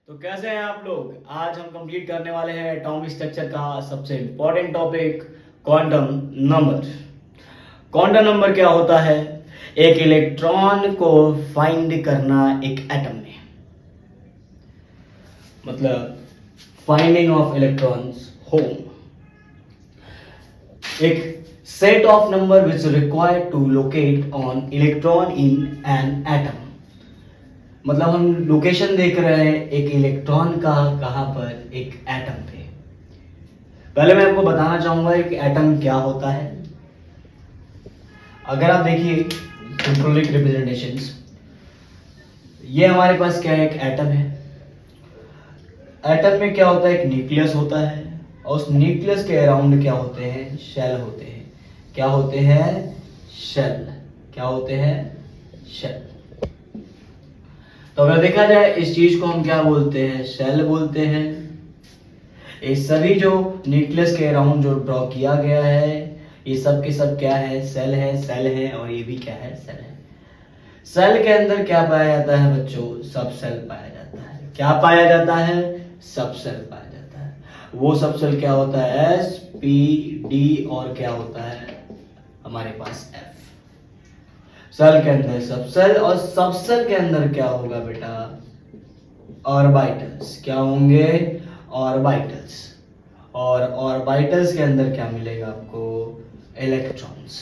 तो कैसे हैं आप लोग। आज हम कंप्लीट करने वाले हैं एटॉमिक स्ट्रक्चर का सबसे important topic quantum number. Quantum number क्या होता है? एक इलेक्ट्रॉन को फाइंड करना एक एटम में, मतलब फाइंडिंग ऑफ इलेक्ट्रॉन्स होम, एक set of number which required to locate on electron in an atom. मतलब हम लोकेशन देख रहे हैं एक इलेक्ट्रॉन का, कहां पर? एक एटम पे। पहले मैं आपको बताना चाहूंगा कि एटम क्या होता है। अगर आप देखिए सिंबॉलिक रिप्रेजेंटेशंस, ये हमारे पास क्या है? एक एटम है। एटम में क्या होता है? एक न्यूक्लियस होता है और उस न्यूक्लियस के अराउंड क्या होते हैं? शेल होते हैं। क्या होते हैं? शेल। क्या होते हैं? शेल। तो अगर देखा जाए इस चीज को हम क्या बोलते हैं? शेल बोलते हैं। ये सभी जो न्यूक्लियस के अराउंड जो ड्रॉ किया गया है, ये सब के सब क्या है? सेल है। सेल है और ये भी क्या है? सेल है। सेल के अंदर क्या पाया जाता है बच्चों? सब सेल पाया जाता है। क्या पाया जाता है? सब सेल पाया जाता है। वो सब सेल क्या होता है? एस, पी, डी और क्या होता है हमारे पास? एफ। सेल के अंदर सब सेल और सब सेल के अंदर क्या होगा बेटा? ऑर्बिटल्स। क्या होंगे? ऑर्बिटल्स। और ऑर्बिटल्स के अंदर क्या मिलेगा आपको? इलेक्ट्रॉन्स।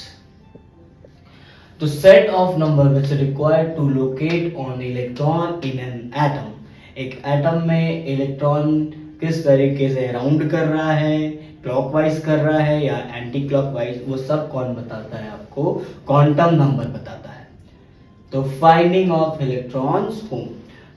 तो set of number which required to locate on electron in an atom. एक एटम में इलेक्ट्रॉन किस तरीके से अराउंड कर रहा है, क्लॉकवाइज कर रहा है या एंटी क्लॉकवाइज, वो सब कौन बताता है आपको? क्वांटम नंबर बताता है। तो फाइंडिंग ऑफ इलेक्ट्रॉन्स होम।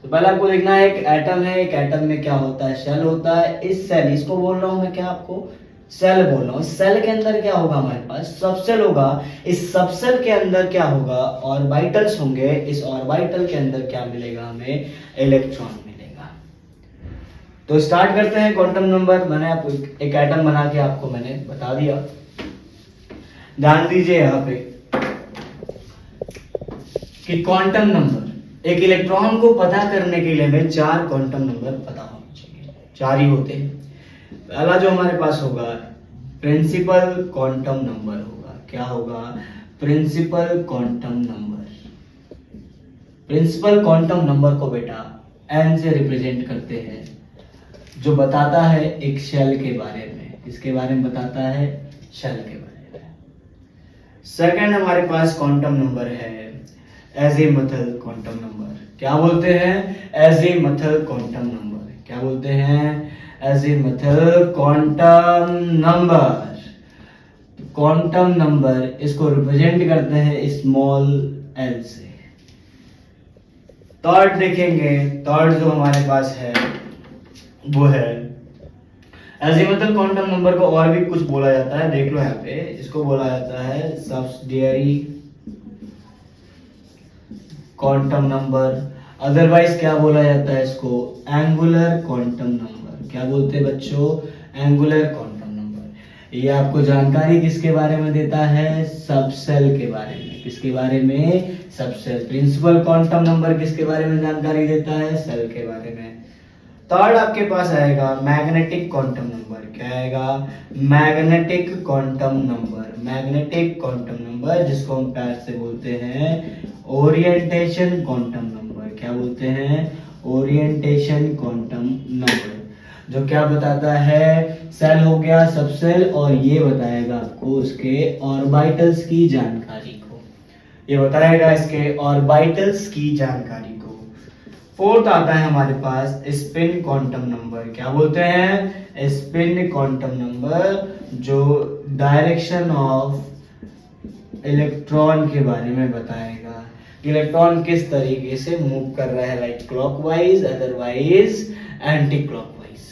तो पहले आपको देखना है एक एटम है। एक एटम में क्या होता है? शेल होता है। इस सेल, इसको बोल रहा हूं मैं क्या आपको? सेल बोल रहा हूं। इस सेल के अंदर क्या होगा हमारे पास? सब सेल होगा। इस सब सेल के अंदर क्या होगा? ऑर्बिटल्स होंगे। इस ऑर्बिटल के अंदर क्या मिलेगा हमें? इलेक्ट्रॉन मिलेगा। तो स्टार्ट करते हैं क्वांटम नंबर। मैंने आपको एक एटम बना के आपको मैंने बता दिया। ध्यान दीजिए यहाँ पे कि क्वांटम नंबर, एक इलेक्ट्रॉन को पता करने के लिए हमें 4 क्वांटम नंबर पता होने चाहिए। 4 ही होते हैं। पहला जो हमारे पास होगा प्रिंसिपल क्वांटम नंबर होगा। क्या होगा? Principal quantum number. Principal quantum number को बेटा एन से रिप्रेजेंट करते हैं, जो बताता है एक शेल के बारे में। किसके बारे में बताता है? शेल के बारे में। सेकंड हमारे पास क्वांटम नंबर है एजीमुथल क्वांटम नंबर। क्या बोलते हैं? Azimuthal quantum number. क्या बोलते हैं? Azimuthal quantum number. Quantum number इसको रिप्रेजेंट करते हैं स्मॉल एल से। थर्ड देखेंगे, थर्ड जो हमारे पास है वो है एजीमुथल क्वांटम नंबर को और भी कुछ बोला जाता है, देख लो यहाँ पे। इसको बोला जाता है सब्सिडियरी क्वांटम नंबर। अदरवाइज क्या बोला जाता है इसको? Angular quantum number. क्या बोलते हैं बच्चों? Angular quantum number. ये आपको जानकारी किसके बारे में देता है? सबसेल के बारे में। किसके बारे में? सबसेल। प्रिंसिपल क्वांटम नंबर किसके बारे में जानकारी देता है? सेल के बारे में। थर्ड आपके पास आएगा मैग्नेटिक क्वांटम नंबर। क्या आएगा? Magnetic quantum number. Magnetic quantum number जिसको हम प्यार से बोलते हैं ओरिएंटेशन क्वांटम नंबर। क्या बोलते हैं? ओरिएंटेशन क्वांटम नंबर, जो क्या बताता है? सेल हो गया, सब सेल, और ये बताएगा आपको उसके ऑर्बिटल्स की जानकारी को। ये बताएगा इसके ऑर्बिटल्स की जानकारी को। फोर्थ आता है हमारे पास स्पिन क्वांटम नंबर। क्या बोलते हैं? स्पिन क्वांटम नंबर, जो डायरेक्शन ऑफ इलेक्ट्रॉन के बारे में बताएगा। इलेक्ट्रॉन किस तरीके से मूव कर रहा है, like clockwise, otherwise anti clockwise.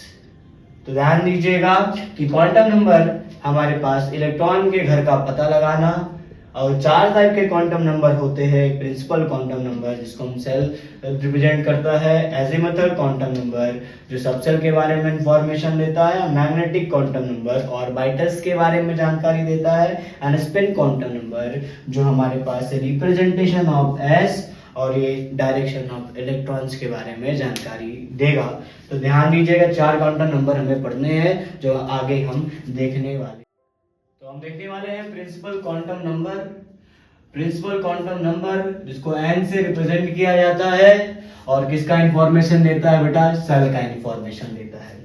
तो ध्यान दीजिएगा कि क्वांटम नंबर हमारे पास इलेक्ट्रॉन के घर का पता लगाना, और 4 टाइप के क्वांटम नंबर होते हैं। प्रिंसिपल क्वांटम नंबर जिसको हम सेल रिप्रेजेंट करता है, एजीमुथल क्वांटम नंबर जो सबसेल के बारे में इंफॉर्मेशन देता है, मैग्नेटिक क्वांटम नंबर ऑर्बिटल्स के बारे में जानकारी देता है, एंड स्पिन क्वांटम नंबर जो हमारे पास है रिप्रेजेंटेशन ऑफ एस और ये डायरेक्शन ऑफ इलेक्ट्रॉन्स के बारे में जानकारी देगा। तो ध्यान दीजिएगा, 4 क्वांटम नंबर हमें पढ़ने हैं जो आगे हम देखने वाले। तो हम देखने वाले हैं principal quantum number. Principal quantum number जिसको n से रिप्रेजेंट किया जाता है और किसका इंफॉर्मेशन देता है बेटा, सेल का इंफॉर्मेशन देता है।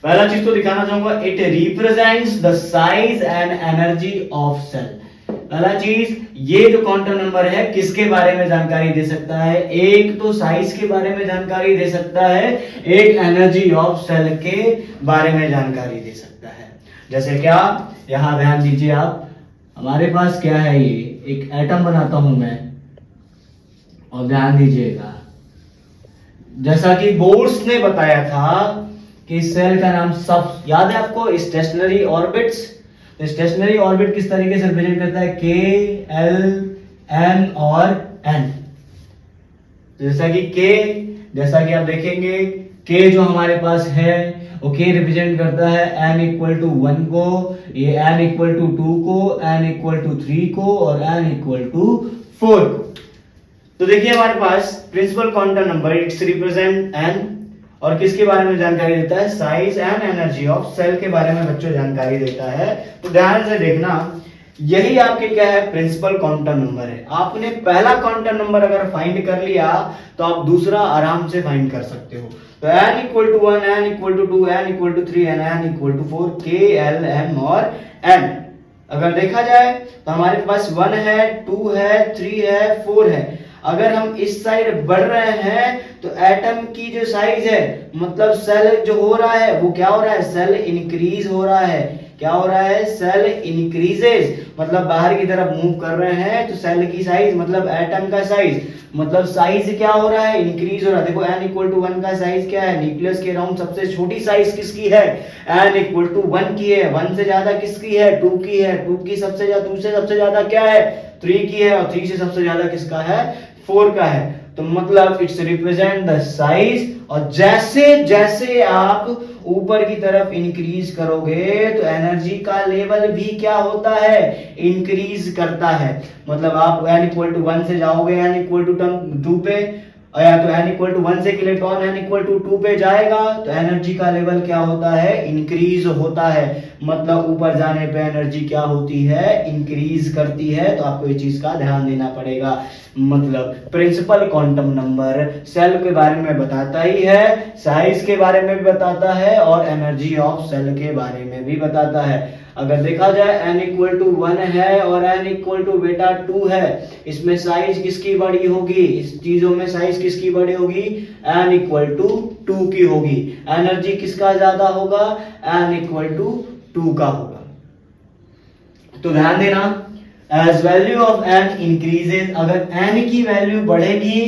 पहला चीज तो दिखाना चाहूंगा, it represents the size and energy of shell. पहला चीज, ये जो क्वांटम नंबर है किसके बारे में जानकारी दे सकता है, एक तो साइज के बारे में जानकारी दे सकता है, एक एनर्जी ऑफ सेल के बारे में जानकारी दे सकता है। जैसे क्या, यहां ध्यान दीजिए आप, हमारे पास क्या है, ये एक एटम बनाता हूं मैं, और ध्यान दीजिएगा जैसा कि बोर्स ने बताया था कि सेल का नाम सब याद है आपको, स्टेशनरी ऑर्बिट्स। तो स्टेशनरी ऑर्बिट किस तरीके से रिप्रेजेंट करता है, के, एल, एम और एन। जैसा कि के, जैसा कि आप देखेंगे के जो हमारे पास है वो के रिप्रेजेंट करता है n इक्वल टू 1 को, ये n इक्वल टू 2 को, n इक्वल टू 3 को और n इक्वल टू 4 को। तो देखिए हमारे पास principal quantum number it's represent n और किसके बारे में जानकारी देता है, size and energy of shell के बारे में बच्चों जानकारी देता है। तो ध्यान से देखना, यही आपके क्या है, प्रिंसिपल क्वांटम नंबर है। आपने पहला क्वांटम नंबर अगर फाइंड कर लिया तो आप दूसरा आराम से फाइंड कर सकते हो। तो n equal to 1, n equal to 2, n equal to 3 and n equal to 4, k, l, m और n। अगर देखा जाए तो हमारे पास 1 है, 2 है, 3 है, 4 है। अगर हम इस साइड बढ़ रहे हैं तो एटम की जो साइज है, मतलब सेल जो हो रहा है वो क्या हो रहा है, सेल इंक्रीज हो रहा है। क्या हो रहा है, सेल इंक्रीजेस, मतलब बाहर की तरफ मूव कर रहे हैं। तो सेल की साइज मतलब एटम का साइज, मतलब साइज क्या हो रहा है, इंक्रीज हो रहा है। देखो n इक्वल टू 1 का साइज क्या है, न्यूक्लियस के अराउंड सबसे छोटी साइज किसकी है, n इक्वल टू 1 की है। 1 से ज्यादा किसकी है, 2 की है। 2 की सबसे ज्यादा, 2 से सबसे ज्यादा क्या है, 3 की है। और 3 से सबसे ज्यादा किसका है, 4 का है। तो मतलब इट्स रिप्रेजेंट द साइज। और जैसे जैसे आप ऊपर की तरफ इंक्रीज करोगे तो एनर्जी का लेवल भी क्या होता है, इंक्रीज करता है। मतलब आप n इक्वल टू 1 से जाओगे n इक्वल टू 2 पे, या तो n इक्वल टू 1 से एक इलेक्ट्रॉन n इक्वल टू 2 पे जाएगा तो एनर्जी का लेवल क्या होता है, इंक्रीज होता है। मतलब ऊपर जाने पे एनर्जी क्या होती है, इंक्रीज करती है। तो आपको इस चीज का ध्यान देना पड़ेगा। मतलब प्रिंसिपल क्वांटम नंबर सेल के बारे में बताता ही है, साइज के बारे में भी बताता है और एनर्जी ऑफ सेल के बारे में भी बताता है। अगर देखा जाए n इक्वल टू 1 है और n इक्वल टू बेटा 2 है, इसमें साइज किसकी बड़ी होगी, इस चीजों में साइज किसकी बड़ी होगी, n इक्वल टू 2 की होगी। एनर्जी किसका ज्यादा होगा, n इक्वल टू 2 का होगा। तो ध्यान देना, as value of n increases, अगर n की वैल्यू बढ़ेगी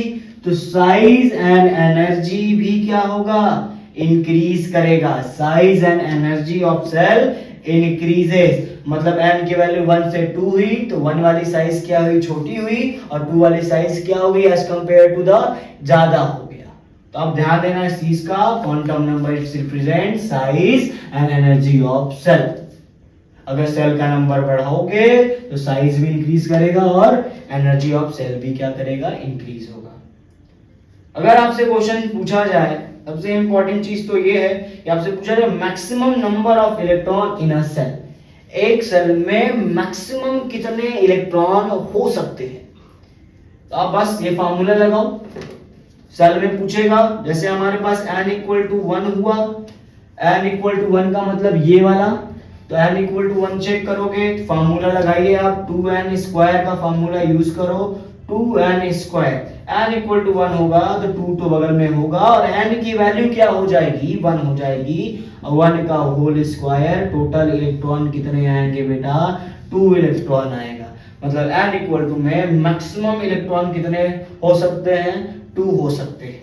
तो साइज एंड एनर्जी भी क्या होगा, इंक्रीज करेगा। Size and energy of shell increases, मतलब n की वैल्यू 1 से 2 हुई तो 1 वाली साइज क्या हुई, छोटी हुई, और 2 वाली साइज क्या होगी, एज कंपेयर टू द ज्यादा हो गया। तो आप ध्यान देना इस चीज का, quantum number it's represent size and energy of shell. अगर सेल का नंबर बढ़ाओगे तो साइज भी इंक्रीज करेगा और एनर्जी ऑफ सेल भी क्या करेगा, इंक्रीज होगा। अगर आपसे क्वेश्चन पूछा जाए, सबसे इंपॉर्टेंट चीज तो ये है कि आपसे पूछा जाए maximum number of electron in a shell, एक सेल में मैक्सिमम कितने इलेक्ट्रॉन हो सकते हैं। तो आप बस ये फार्मूला लगाओ, सेल में पूछेगा, जैसे हमारे पास n इक्वल टू 1 हुआ, n इक्वल टू 1 का मतलब ये वाला, तो n इक्वल टू 1 चेक करोगे, फार्मूला लगाइए आप, 2n स्क्वायर का फार्मूला यूज करो, 2n square, n equal to 1 होगा तो 2 तो बगल में होगा और n की वैल्यू क्या हो जाएगी, 1 हो जाएगी। 1 का होल स्क्वायर, टोटल इलेक्ट्रॉन कितने आएंगे बेटा, 2 इलेक्ट्रॉन आएगा। मतलब n इक्वल टू में मैक्सिमम इलेक्ट्रॉन कितने हो सकते हैं, 2 हो सकते हैं।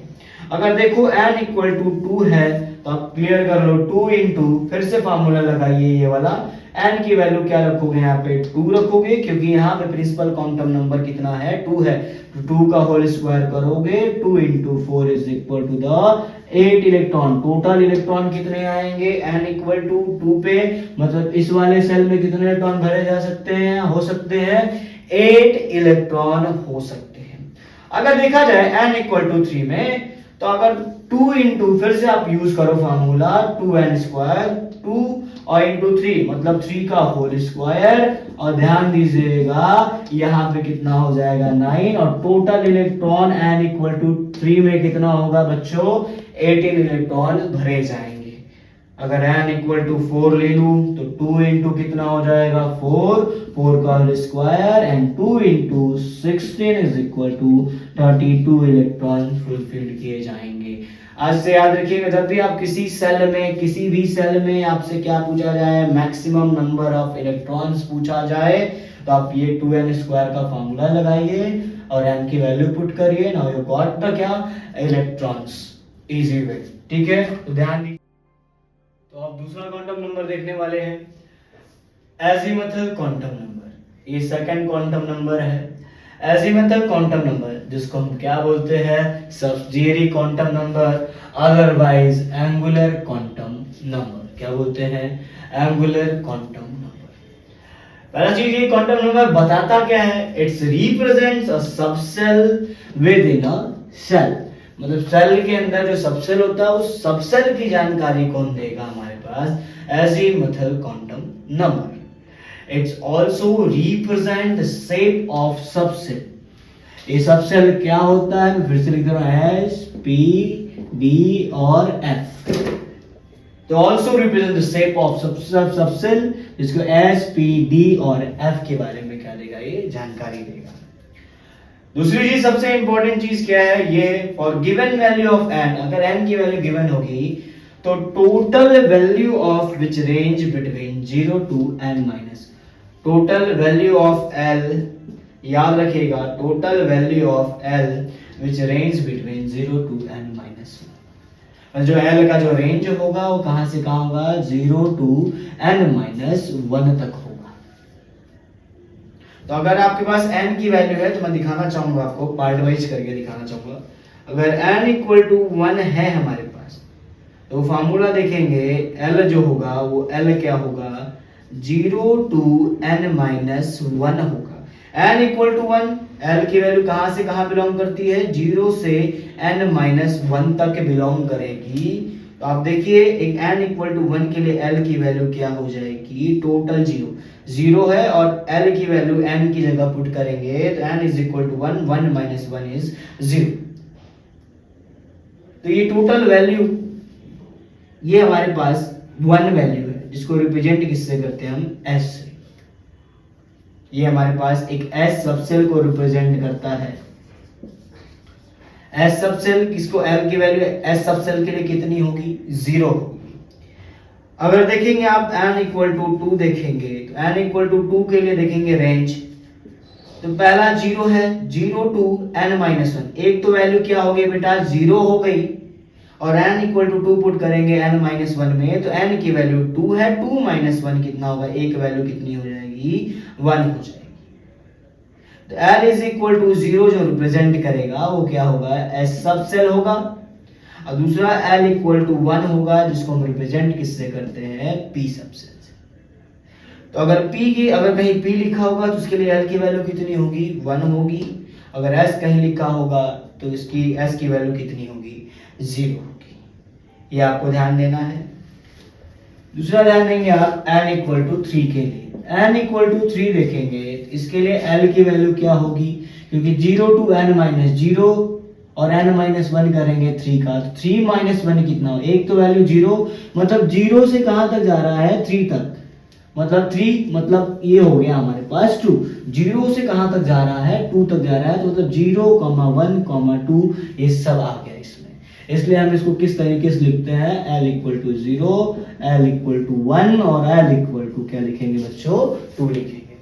अगर देखो n इक्वल टू 2 है तो आप क्लियर कर लो, 2 इंटू, फिर से फार्मूला लगाइए ये वाला, n की वैल्यू क्या रखोगे, यहाँ पे 2 रखोगे, क्योंकि यहाँ पे प्रिंसिपल क्वांटम नंबर कितना है, 2 है। तो 2 का होल स्क्वायर करोगे, 2 into 4 is equal to the 8 electron. Total electron कितने आएंगे, n इक्वल टू 2 पे, मतलब इस वाले सेल में कितने इलेक्ट्रॉन भरे जा सकते हैं, हो सकते हैं 8 इलेक्ट्रॉन हो सकते हैं। अगर देखा जाए n इक्वल टू 3 में, तो अगर 2 इंटू, फिर से आप यूज करो फार्मूला 2n स्क्वायर, 2 और इंटू 3 मतलब 3 का होल स्क्वायर, और ध्यान दीजिएगा यहाँ पे कितना हो जाएगा 9, और total electron n equal to 3 में कितना होगा बच्चों 18 इलेक्ट्रॉन भरे जाएंगे। अगर n इक्वल टू 4 ले लूं तो 2 इंटू कितना हो जाएगा 4, 4 का whole square and 2 into 16 is equal to 32 electron fulfilled किए जाएंगे। आज से याद रखिएगा, जब भी आप किसी सेल में, किसी भी सेल में आपसे क्या पूछा जाए, मैक्सिमम नंबर ऑफ इलेक्ट्रॉन्स पूछा जाए, तो आप ये 2n स्क्वायर का फॉर्मूला लगाइए और n की वैल्यू पुट करिए। नाउ यू गॉट द क्या इलेक्ट्रॉन्स, इजी वे। ठीक है, तो ध्यान दीजिए। तो अब दूसरा क्वांटम नंबर देखने वाले हैं, एजीमुथल क्वांटम नंबर। ये सेकंड क्वांटम नंबर है, एजीमुथल क्वांटम नंबर, जिसको हम क्या बोलते हैं subsidiary quantum number, otherwise angular quantum number. क्या बोलते हैं एंगुलर क्वांटम नंबर। पहला चीज, ये क्वांटम नंबर बताता क्या है, it's represents a subshell within a shell. मतलब सेल के अंदर जो सबसेल होता है उस सबसेल की जानकारी कौन देगा हमारे पास, azimuthal quantum number. It's also represent the shape of subshell. ये सबसेल क्या होता है, मैं फिर से लिख दे रहा हूं, एस पी डी और एफ। तो also represent the shape of subshell, जिसको एस पी डी और एफ के बारे में क्या देगा, ये जानकारी देगा। दूसरी चीज, सबसे इंपॉर्टेंट चीज क्या है, ये for given value of n, अगर n की वैल्यू गिवन होगी तो total value of which range between 0 to n minus, total value of l, याद रखिएगा total value of l which range between 0 to n minus, जो l का जो range होगा वो कहां से कहां होगा, 0 टू n माइनस 1 तक होगा। तो अगर आपके पास n की वैल्यू है, तो मैं दिखाना चाहूंगा आपको, पार्ट वाइज करके दिखाना चाहूंगा। अगर n इक्वल टू 1 है हमारे पास, तो फार्मूला देखेंगे l जो होगा वो l क्या होगा, 0 टू n माइनस 1 होगा। n इक्वल टू 1, l की वैल्यू कहां से कहां बिलोंग करती है, 0 से n माइनस 1 तक बिलोंग करेगी। तो आप देखिए एक n इक्वल टू 1 के लिए l की वैल्यू क्या हो जाएगी, टोटल 0 है, और l की वैल्यू n की जगह पुट करेंगे तो n is equal to 1, 1 minus 1 is 0। तो ये टोटल वैल्यू, ये हमारे पास 1 वैल्यू है, जिसको रिप्रेजेंट किससे करते हैं हम, s से। ये हमारे पास एक s सबसेल को रिप्रेजेंट करता है। s सबसेल किसको, l की वैल्यू s सबसेल के लिए कितनी होगी, 0 होगी। अगर देखेंगे आप n इक्वल टू 2 देखेंगे, तो n इक्वल टू 2 के लिए देखेंगे रेंज, तो पहला 0 है, 0 टू n माइनस 1, एक तो वैल्यू क्या हो गई बेटा 0 हो गई, और n इक्वल टू 2 पुट करेंगे n माइनस 1 में, तो n की वैल्यू 2 है, 2 माइनस 1 कितना होगा, एक वैल्यू कितनी हो जाएगी, 1 हो जाएगी। तो l इज इक्वल टू 0 जो रिप्रेजेंट करेगा वो क्या होगा, s सबसेल होगा, और दूसरा l इक्वल टू 1 होगा, जिसको हम रिप्रेजेंट किससे करते हैं, p सबसेल से। तो अगर p की, अगर कहीं p लिखा होगा तो उसके लिए l की वैल्यू कितनी होगी, 1 होगी। अगर s कहीं लिखा होगा तो इसकी s की वैल्यू कितनी होगी, 0 होगी। ये आपको ध्यान देना है। दूसरा ध्यान देंगे आप n इक्वल टू 3 के लिए, n इक्वल टू 3 देखेंगे, इसके लिए l की वैल्यू क्या होगी, क्योंकि 0 टू n माइनस 0 और n माइनस 1 करेंगे 3 का, तो 3 माइनस 1 कितना हो, एक तो वैल्यू 0, मतलब 0 से कहां तक जा रहा है, 3 तक, मतलब 3 मतलब ये हो गया हमारे पास 2, 0 से कहां तक जा रहा है, 2 तक जा रहा है, तो मतलब 0, 1, 2 ये सब आ गया इसमें। इसलिए हम इसको किस तरीके से लिखते हैं, l equal to 0, l equal to 1 और l इक्वल टू क्या लिखेंगे बच्चों, 2 लिखेंगे।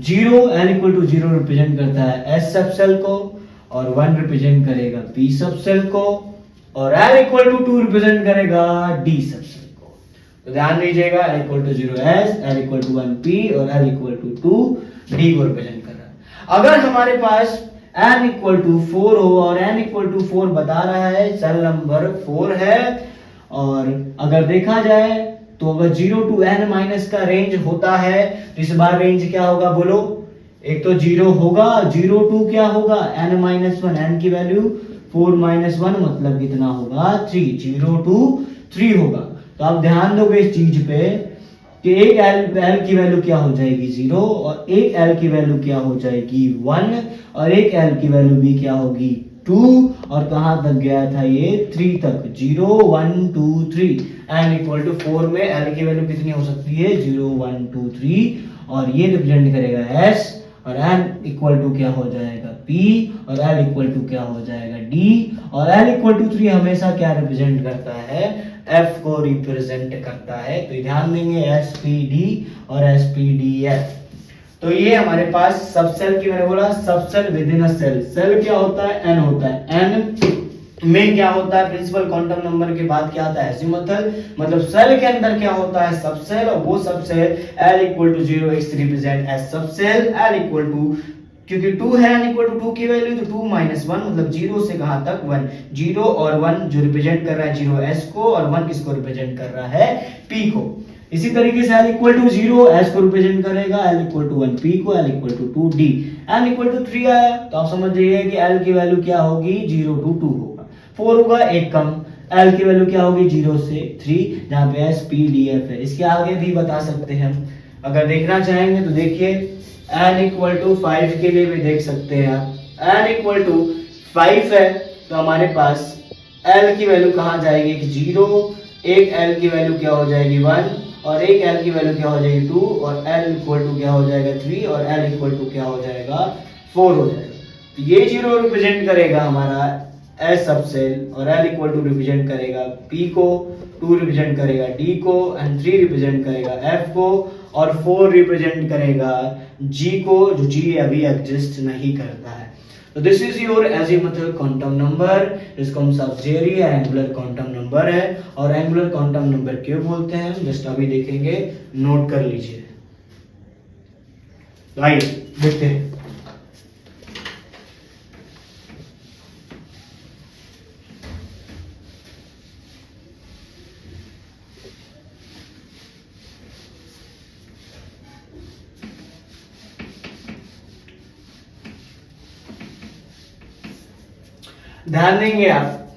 0, l इक्वल टू 0 रिप्रेजेंट करता है s सबसेल को, और 1 रिप्रेजेंट करेगा p सबसेल को, और l इक्वल टू 2 रिप्रेजेंट करेगा d सबसेल को। तो ध्यान दीजिएगा l equal to 0 s, l equal to 1 p और l इक्वल टू 2 d को रिप्रेजेंट कर रहा है। अगर हमारे पास n इक्वल टू 4 हो, और n इक्वल टू 4 बता रहा है सेल नंबर 4 है, और अगर देखा जाए तो अगर 0 टू n माइनस का रेंज होता है, तो इस बार रेंज क्या होगा बोलो, एक तो 0 होगा, 0 2 क्या होगा n-1, n की वैल्यू 4 - 1 मतलब कितना होगा 3, 0 2 3 होगा। तो आप ध्यान दोगे इस चीज पे कि एक l की वैल्यू क्या हो जाएगी 0 और एक l की वैल्यू क्या हो जाएगी 1 और एक l की वैल्यू भी क्या होगी 2 और कहां तक गया था ये 3 तक 0 1 2 3 n = 4 में l की वैल्यू कितनी हो सकती है 0 1 2 3 और ये रिप्रेजेंट करेगा s और n = क्या हो जाएगा p और l = क्या हो जाएगा d और l = 3 हमेशा क्या रिप्रेजेंट करता है f को रिप्रेजेंट करता है। तो ध्यान देंगे spd और spdf। तो ये हमारे पास सबसेल की मैंने बोला subshell within a shell. Shell क्या होता है n होता है, n में क्या होता है प्रिंसिपल क्वांटम नंबर के बाद क्या आता है अजीमुथल, मतलब सेल के अंदर क्या होता है सबसेल और वो subshell l = 0 x represent as subshell l = क्योंकि 2 है n = 2 की वैल्यू तो 2 - 1 मतलब 0 से कहां तक 1, 0 और 1 जो रिप्रेजेंट कर रहा है 0 s को और 1 किसको रिप्रेजेंट कर रहा है p को। इसी तरीके से l = 0 s को रिप्रेजेंट करेगा, l = 1 p को, l = 2 d, n = 3 आया तो आप समझ जाइए कि l की वैल्यू क्या होगी 0 to 2 होगा, 4 होगा एक कम, l की वैल्यू क्या होगी 0 से 3 जहां पे s p d f है। इसके आगे भी बता सकते हैं हम, अगर देखना चाहेंगे तो देखिए n = 5 के लिए भी देख सकते हैं आप। n = 5 है तो हमारे पास l की वैल्यू कहां जाएगी कि 0, एक l की वैल्यू क्या हो जाएगी 1 और एक l की वैल्यू क्या हो जाएगी 2 और l = क्या हो जाएगा 3 और l = क्या हो जाएगा 4 हो जाएगा। तो ये 0 रिप्रेजेंट करेगा हमारा s सबसेल और l = रिप्रेजेंट करेगा p को, 2 रिप्रेजेंट करेगा d को एंड 3 रिप्रेजेंट करेगा f को और 4 रिप्रेजेंट करेगा g को, जो g अभी एग्जिस्ट नहीं करता है। तो this is your azimuthal quantum number, इसको हम सब्सिडियरी या एंगुलर क्वांटम नंबर है। और एंगुलर क्वांटम नंबर क्यों बोलते हैं जस्ट अभी देखेंगे, नोट कर लीजिए। आइए देखते हैं। ध्यान देंगे आप,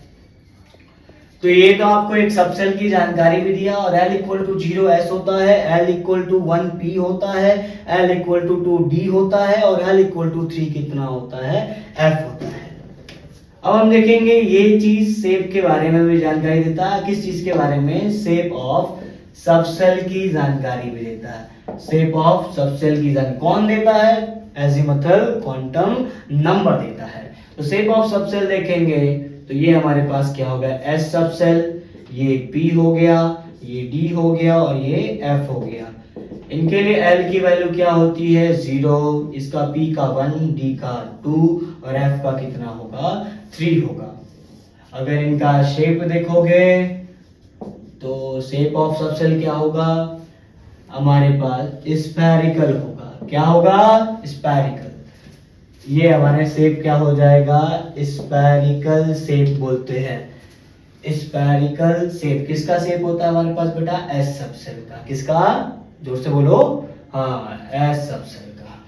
तो ये तो आपको एक सबसेल की जानकारी भी दिया और l = 0 s होता है, l = 1 p होता है, l = 2 d होता है और l = 3 कितना होता है f होता है। अब हम देखेंगे ये चीज शेप के बारे में भी जानकारी देता है, किस चीज के बारे में, शेप ऑफ सबसेल की जानकारी भी देता है। शेप ऑफ सबसेल की जानकारी कौन देता है, एजीमुथल क्वांटम नंबर देता है। तो शेप ऑफ सबसेल देखेंगे तो ये हमारे पास क्या हो गया S सबसेल, ये P हो गया, ये D हो गया और ये F हो गया। इनके लिए L की वैल्यू क्या होती है 0, इसका P का 1, D का 2 और F का कितना होगा 3 होगा। अगर इनका शेप देखोगे तो शेप ऑफ सबसेल क्या होगा हमारे पास स्फेरिकल होगा। क्या होगा स्फेरिकल। ये हमारे शेप क्या हो जाएगा स्फेरिकल शेप बोलते हैं। स्फेरिकल शेप किसका शेप होता है हमारे पास बेटा एस सबसेल का। किसका, जोर से बोलो, हाँ एस सबसेल का।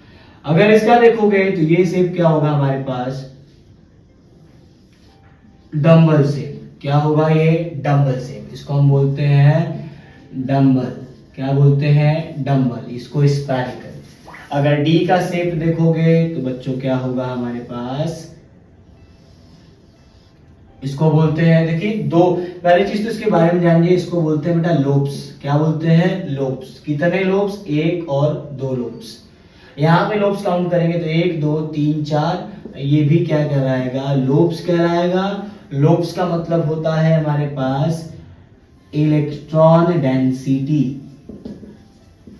अगर इसका देखोगे तो ये शेप क्या होगा हमारे पास डंबल शेप। क्या होगा ये डंबल शेप, इसको हम बोलते हैं डंबल। क्या बोलते हैं डंबल, इसको स्फेरिकल। अगर डी का शेप देखोगे तो बच्चों क्या होगा हमारे पास, इसको बोलते हैं, देखिए दो पहली चीज तो इसके बारे में जानिए, इसको बोलते हैं बेटा लोब्स। क्या बोलते हैं लोब्स। कितने लोब्स, 1 और 2 लोब्स। यहाँ पे लोब्स काउंट करेंगे तो 1 2 3 4, ये भी क्या कहलाएगा लोब्स कहलाएगा। लोब्स का मतलब होता है हमारे पास इलेक्ट्रॉन डेंसिटी,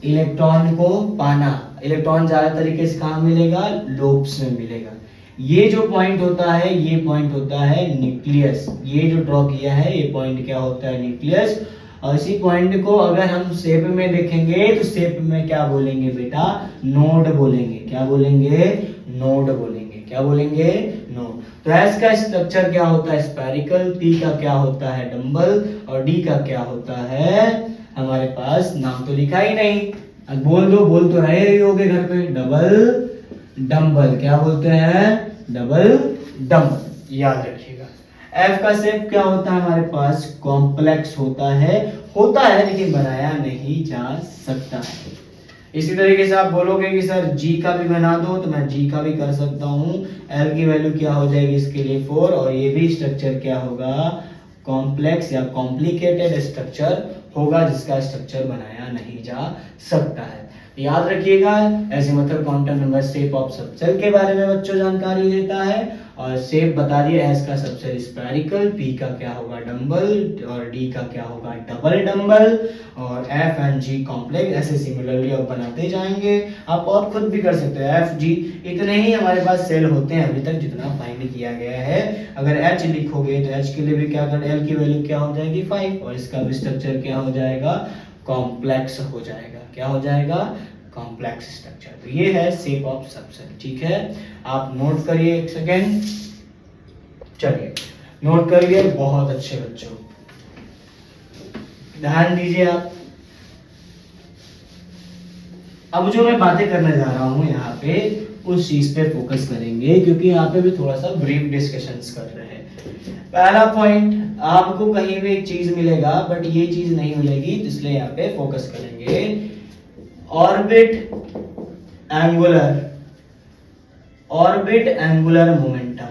इलेक्ट्रॉन को पाना। इलेक्ट्रॉन ज्यादा तरीके से कहां मिलेगा लोब्स में मिलेगा। ये जो पॉइंट होता है ये पॉइंट होता है न्यूक्लियस। ये जो ड्रॉ किया है ये पॉइंट क्या होता है न्यूक्लियस। और इसी पॉइंट को अगर हम शेप में देखेंगे तो शेप में क्या बोलेंगे बेटा नोड बोलेंगे। क्या बोलेंगे नोड बोलेंगे। क्या बोलेंगे नोड। तो एस का स्ट्रक्चर क्या होता है स्फेरिकल, पी का क्या होता है डंबल और डी का क्या होता है हमारे पास नाम तो लिखा ही नहीं, अब बोल दो, बोल तो रहे ही होगे घर पे, डबल डंबल, क्या बोलते हैं, डबल डंबल, याद रखिएगा। एफ का शेप क्या होता है हमारे पास, कॉम्प्लेक्स होता है लेकिन बनाया नहीं जा सकता है। इसी तरीके से आप बोलोगे कि सर जी का भी बना दो, तो मैं जी का भी कर सकता हूँ। एल की वैल्यू क्या हो जाएगी इसके लिए 4, और ये भी स्ट्रक्चर क्या होगा, कॉम्प्लेक्स या कॉम्प्लिकेटेड स्ट्रक्चर होगा जिसका स्ट्रक्चर बनाया नहीं जा सकता है। याद रखिएगा azimuthal quantum number shape of subshell के बारे में बच्चों जानकारी देता है, और शेप बता दिए, एस का सबसेल स्फेरिकल, पी का क्या होगा डंबल, और डी का क्या होगा डबल डंबल, और एफ एंड जी कॉम्प्लेक्स। ऐसे सिमिलरली आप बनाते जाएंगे, आप और खुद भी कर सकते हैं। एफ जी इतने ही हमारे पास सेल होते हैं अभी तक जितना फाइंड किया गया है। अगर एच लिखोगे तो एच के लिए भी क्या कर, एल की वैल्यू क्या हो जाएगी 5, और इसका भी स्ट्रक्चर क्या हो जाएगा, कॉम्प्लेक्स हो जाएगा। क्या हो जाएगा, कॉम्प्लेक्स स्ट्रक्चर। तो ये है शेप ऑफ सबसेल, ठीक है। आप नोट करिए एक सेकेंड, चलिए नोट करिए, बहुत अच्छे बच्चों, ध्यान दीजिए आप। अब जो मैं बातें करने जा रहा हूं यहाँ पे उस चीज पे फोकस करेंगे, क्योंकि यहाँ पे भी थोड़ा सा ब्रीफ डिस्कशंस कर रहे हैं। पहला पॉइंट, आपको कहीं भी एक चीज मिलेगा बट ये चीज नहीं मिलेगी, तो इसलिए यहाँ पे फोकस करेंगे। Orbit angular momentum.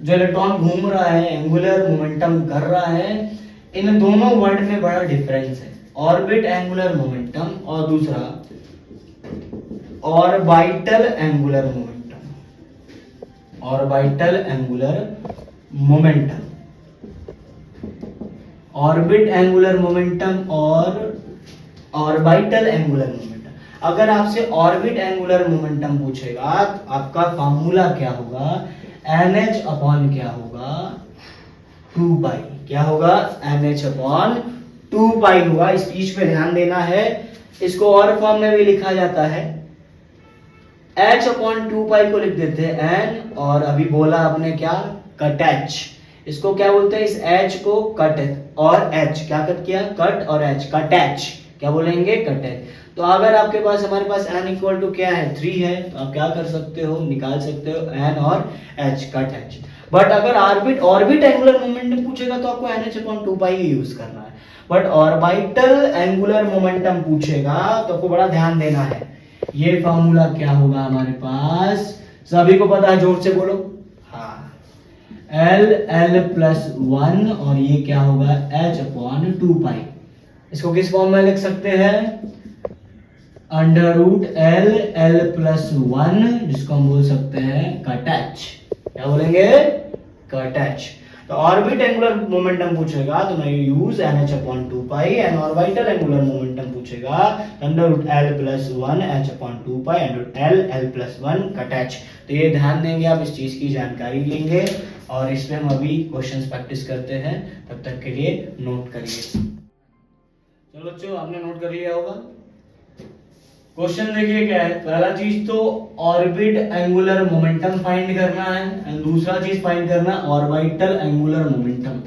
जो इलेक्ट्रॉन घूम रहा है, एंगुलर मोमेंटम कर रहा है, इन दोनों वर्ड में बड़ा डिफरेंस है। ऑर्बिट एंगुलर मोमेंटम और दूसरा orbital angular momentum. Orbital angular momentum, orbit angular momentum और ऑर्बिटल एंगुलर मोमेंटम। अगर आपसे ऑर्बिट एंगुलर मोमेंटम पूछेगा तो आपका फॉर्मूला क्या होगा, NH अपॉन क्या होगा 2 पाई। क्या होगा, NH अपॉन 2 पाई होगा। इस चीज पे ध्यान देना है। इसको और फॉर्म में भी लिखा जाता है, H अपॉन 2 पाई को लिख देते हैं N, और अभी बोला आपने क्या, कट H। इसको क्या बोलते हैं, इस H को कट और H, क्या कट किया, कट और H, कट H क्या बोलेंगे, कट H। तो अगर आपके पास, हमारे पास n इक्वल टू क्या है 3 है, तो आप क्या कर सकते हो, निकाल सकते हो n और h, कट h। बट अगर ऑर्बिट एंगुलर मोमेंटम पूछेगा तो आपको NH अपॉन 2 पाई ही यूज करना है। बट ऑर्बिटल एंगुलर मोमेंटम पूछेगा तो आपको बड़ा ध्यान देना है। ये फॉर्मूला क्या होगा हमारे पास, सभी को पता है, जोर से बोलो, हाँ, L प्लस 1, और ये क्या होगा H अपॉन 2 पाई। इसको किस फॉर्म में लिख सकते हैं, अंडर रूट L प्लस 1, जिसको हम बोल सकते हैं कट H। क्या बोलेंगे, कट H। तो ऑर्बिट एंगुलर मोमेंटम पूछेगा तो मैं use NH upon 2 pi, and orbital angular momentum पूछेगा under root L plus 1 H upon 2 pi, under root L plus 1 cut H। तो ये ध्यान देंगे आप, इस चीज की जानकारी लेंगे, और इस पे हम अभी क्वेश्चंस प्रैक्टिस करते हैं। तब तक के लिए नोट करिए। चलो बच्चों, आपने नोट कर लिया होगा। क्वेश्चन देखिए क्या है, पहला चीज तो ऑर्बिट एंगुलर मोमेंटम फाइंड करना है, एंड दूसरा चीज फाइंड करना ऑर्बिटल एंगुलर मोमेंटम।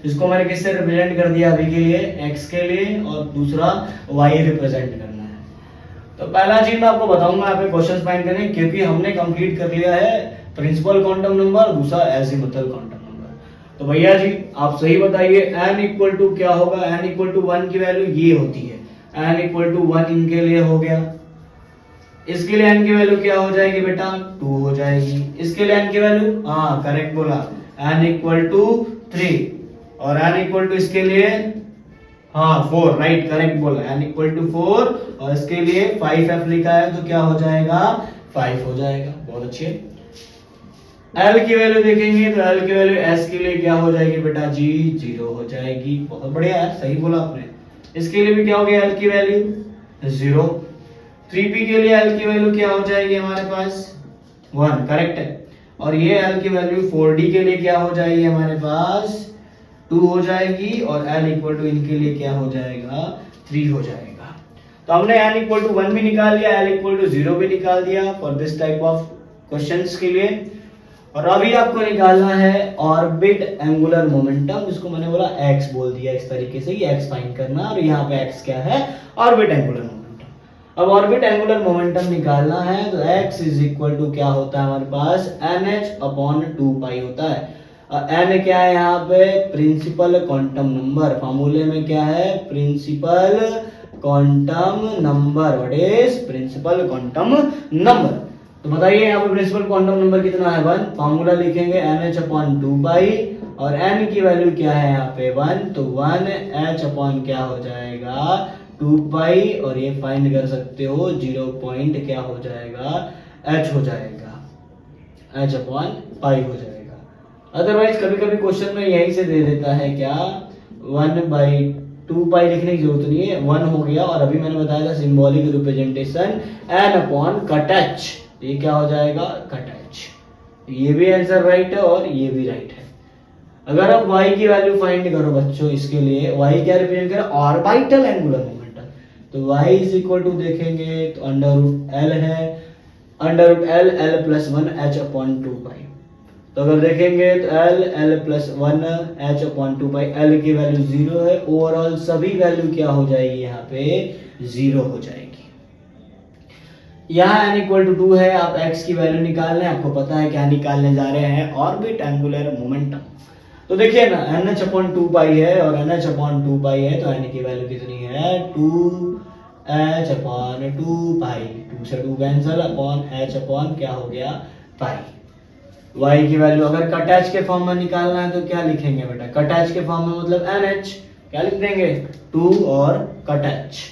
इसको मैंने किससे रिप्रेजेंट कर दिया अभी के लिए, x के लिए, और दूसरा y रिप्रेजेंट करना है। तो पहला चीज मैं आपको बताऊंगा यहाँ पे क्वेश्चन फाइंड करने, क्योंकि हमने कंप्लीट कर लिया है प्रिंसिपल क्वांटम नंबर, दूसरा एजीमुथल क्वांटम नंबर। तो भैया जी आप सही बताइए, n इक्वल टू क्या होगा, n इक्वल टू 1 की वैल्यू ये होती है, n इक्वल टू 1 इनके लिए हो गया। इसके लिए n की वैल्यू क्या हो जाएगी बेटा, 2 हो जाएगी। इसके लिए n की वैल्यू, हाँ करेक्ट बोला, n इक्वल टू 3, और n इक्वल टू इसके लिए, हाँ 4, राइट करेक्ट बोला, n इक्वल टू 4, और इसके लिए 5f लिखा है तो क्या हो जाएगा, 5 हो जाएगा। बहुत अच्छे। L की वैल्यू देखेंगे तो L की वैल्यू S के लिए क्या हो जाएगी बेटा जी, 0 हो जाएगी। बहुत बढ़िया यार, सही बोला आपने। इसके लिए भी क्या हो गया, L की वैल्यू 0। 3p के लिए L की वैल्यू क्या हो जाएगी हमारे पास, 1, करेक्ट है। और ये L की वैल्यू 4d के लिए क्या हो जाएगी हमारे पास, 2 हो जाएगी, और L इक्वल टू इनके लिए क्या हो जाएगा, 3 हो जाएगा। तो हमने n इक्वल टू 1 भी निकाल लिया, L इक्वल टू 0 भी निकाल दिया for this type of questions के लिए। और अभी आपको निकालना है ऑर्बिट एंगुलर मोमेंटम, जिसको मैंने बोला x बोल दिया इस तरीके से, ये x फाइंड करना, और यहाँ पे x क्या है, ऑर्बिट एंगुलर मोमेंटम। अब ऑर्बिट एंगुलर मोमेंटम निकालना है तो x इज इक्वल टू क्या होता है हमारे पास NH अपॉन 2 पाई होता है। n क्या है यहाँ पे, प्रिंसिपल क्वांटम नंबर, फार्मूले में क्या है, principal quantum number, what is principal quantum number. तो बताइए यहाँ पे प्रिंसिपल क्वांटम नंबर कितना है 1, फार्मूला लिखेंगे NH अपॉन 2 पाई और n की वैल्यू क्या है यहाँ पे 1, तो 1h अपॉन क्या हो जाएगा 2 पाई और ये फाइंड कर सकते हो 0 पॉइंट क्या हो जाएगा h हो जाएगा, h अपॉन पाई हो जाएगा। अदरवाइज कभी कभी क्वेश्चन में यही से दे देता है क्या 1/2 पाई लिखने की जरूरत नहीं है, 1 हो गया। और अभी मैंने बताया था symbolic representation n upon cut h, ये क्या हो जाएगा कट h। ये भी आंसर राइट है और ये भी राइट है। अगर आप y की वैल्यू फाइंड करो बच्चों, इसके लिए y क्या रिप्रेजेंट करे, ऑर्बिटल एंगुलर मोमेंटम, तो y इज इक्वल टू देखेंगे तो अंडर रूट l है, under root l plus 1 h upon 2 pi. तो अगर देखेंगे तो l plus 1 h upon 2 pi, l की वैल्यू 0 है, ओवरऑल सभी वैल्यू क्या हो जाएगी यहाँ पे 0 हो जाएगी। यहाँ n इक्वल टू 2 है, आप x की वैल्यू निकालने, आपको पता है क्या निकालने जा रहे हैं, ऑर्बिट एंगुलर मोमेंटम। तो देखिए ना NH अपॉन 2 पाई है और NH अपॉन 2 पाई है, तो n की वैल्यू कितनी है 2h अपॉन 2 पाई, 2 से 2 कैंसिल अपॉन h अपॉन क्या हो गया पाई। y की वैल्यू अगर कट h के फॉर्म में निकालना है तो क्या लिखेंगे बेटा, कट h के फॉर्म में मतलब NH, क्या लिख देंगे 2 और कट h।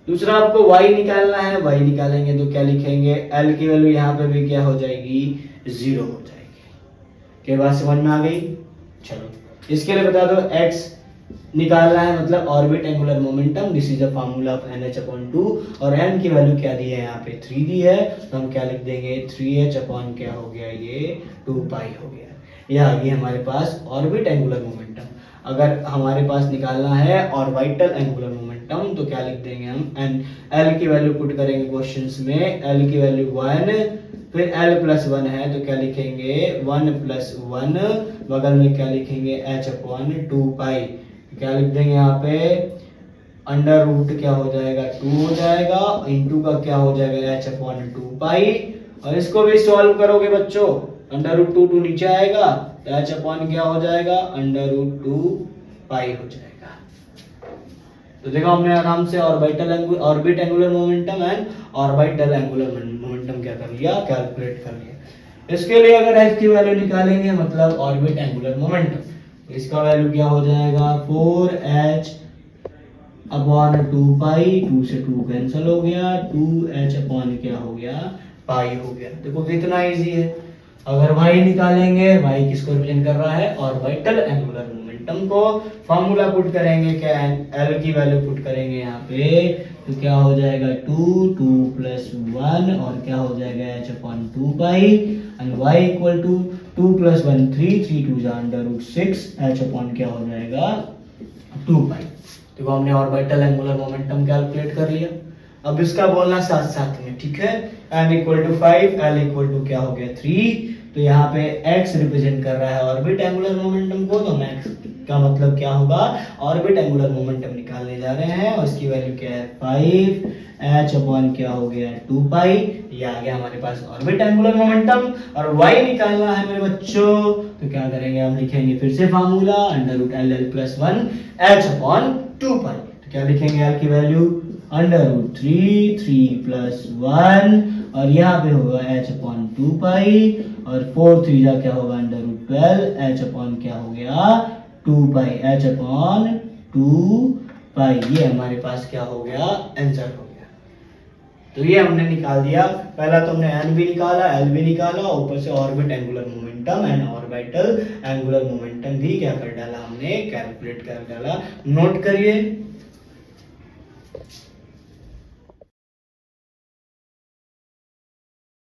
दूसरा आपको y निकालना है, y निकालेंगे तो क्या लिखेंगे, l की वैल्यू यहाँ पे भी क्या हो जाएगी 0 हो जाएगी। क्या बात समझ में आ गई। चलो इसके लिए बता दो x निकालना है मतलब orbit angular momentum, this is a formula of NH upon 2 और n की वैल्यू क्या दी है यहाँ पे 3 दी है, तो हम क्या लिख देंगे 3h अपॉन क्या हो गया ये 2 पाई हो गया। ये आ गई हमारे पास ऑर्बिट एंगुलर मोमेंटम। अगर हमारे पास निकालना है ऑर्बिटल एंगुलर मोमेंटम तो क्या लिख देंगे हम, l की वैल्यू पुट करेंगे क्वेश्चंस में, l की वैल्यू 1, फिर l प्लस 1 है तो क्या लिखेंगे 1 प्लस 1, बगल में क्या लिखेंगे h अपॉन 2 पाई, क्या लिख देंगे यहाँ पे अंडर रूट क्या हो जाएगा 2 हो जाएगा, इनटू का क्या हो जाएगा h अपॉन 2 पाई। और इसको भी सॉल्व करोगे बच्चों, अंडर रूट 2 नीचे आएगा तो h अपॉन क्या हो जाएगा अंडर रूट 2 पाई हो जाएगा। तो देखो हमने आराम से orbit angular momentum and orbital angular momentum क्या कर लिया, कैलकुलेट कर लिया। इसके लिए अगर h की वैल्यू निकालेंगे मतलब ऑर्बिट एंगुलर मोमेंटम, इसका वैल्यू क्या हो जाएगा 4h अपॉन 2 पाई, 2 से 2 कैंसिल हो गया, 2h अपॉन क्या हो गया पाई हो गया। देखो कितना इजी है। अगर y निकालेंगे, y किसको रिप्रेजेंट कर रहा है ऑर्बिटल एंगुलर मोमेंटम को, फार्मूला पुट करेंगे क्या l की वैल्यू पुट करेंगे यहाँ पे तो क्या हो जाएगा 2 प्लस 1 और क्या हो जाएगा h upon 2 pi and y equal to 2 plus 1 3 2 जा अंडर रूट 6 h अपॉन क्या हो जाएगा 2 पाई। तो हमने ऑर्बिटल एंगुलर मोमेंटम कैलकुलेट कर लिया। अब इसका बोलना साथ साथ में, ठीक है, n equal to 5, l equal to क्या हो गया 3, तो यहाँ पे x रिप्रेजेंट कर रहा है ऑर्बिट एंगुलर मोमेंटम को, तो x का मतलब क्या होगा ऑर्बिट एंगुलर मोमेंटम निकालने जा रहे हैं और इसकी वैल्यू क्या है 5h अपॉन क्या हो गया 2 पाई। ये आ गया हमारे पास ऑर्बिट एंगुलर मोमेंटम। और y निकालना है मेरे बच्चों तो क्या करेंगे, हम लिखेंगे फिर से formula under root l plus 1 h upon 2 pi. तो क्या लिखेंगे l की वैल्यू अंडर रूट 3 प्लस 1 और यहाँ पे होगा h अपॉन 2 पाई और 4 3 जा क्या होगा अंडर रूट 12 h अपॉन क्या हो गया 2 पाई, h अपॉन 2 पाई। ये हमारे पास क्या हो गया आंसर हो गया। तो ये हमने निकाल दिया। पहला तो हमने n भी निकाला, l भी निकाला, ऊपर से orbit angular momentum and orbital angular momentum भी क्या कर डाला हमने कैलकुलेट कर डाला। नोट करिए